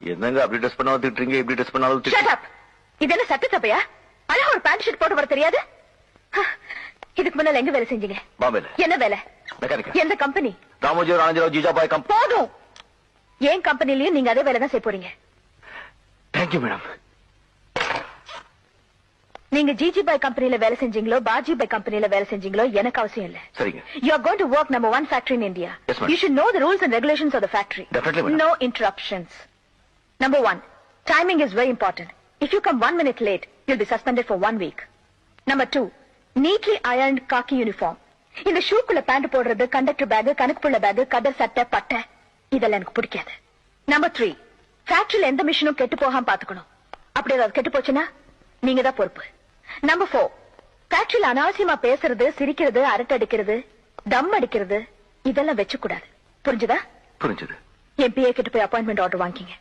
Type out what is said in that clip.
என்னங்க அப்படி ட்ரெஸ் பண்ணாலும் திட்டுறீங்க, இப்படி ட்ரெஸ் பண்ணாலும் Shut up. இது என்ன சட்ட சபையா? அழகா ஒரு பேண்ட் ஷர்ட் போட்டு வர தெரியாது? இதுக்கு முன்னால எங்க வேலை செஞ்சீங்க? பாம்பேல. என்ன வேலை? மெக்கானிக்கா. எந்த கம்பெனி? ராமோஜி ராஜராவ் ஜிஜாபாய் கம்பெனி. போதும். ஏன் கம்பெனிலயும் நீங்க அதே வேலை தான் செய்ய போறீங்க. Thank you madam. நீங்க ஜிஜிபாய் கம்பெனில வேலை செஞ்சீங்களோ பாஜிபாய் கம்பெனில வேலை செஞ்சீங்களோ எனக்கு அவசியம் இல்ல. சரிங்க. You are going to work number 1 factory in India. Yes, ma'am. You should know the rules and regulations of the factory. Definitely, madam. No interruptions. Number 1, timing is very important. If you come 1 minute late, you'll be suspended for 1 week. Number 2, neatly ironed khaki uniform. இந்த ஷூக்குள்ள pant போடுறது, conductor back, கணக்குப்புள்ள back, கதர் சட்டை, பட்டை இதெல்லாம் எனக்கு பிடிக்காது. Number 3, ஃபேக்டரியில எந்த மிஷினும் கெட்டு போகாம பாத்துக்கணும். அப்படி ஏதாவது கெட்டு போச்சுன்னா நீங்க தான் பொறுப்பு. Number 4, ஃபேக்டரியில அனாவசியமா பேசுறது, சிரிக்கிறது, அரட்டை அடிக்கிறது, தம் அடிக்கிறது இதெல்லாம் வச்சு கூடாது. புரிஞ்சுதா? புரிஞ்சது. என் பிஏ கிட்ட போய் அப்பாயின்மெண்ட் ஆர்டர் வாங்கிங்க.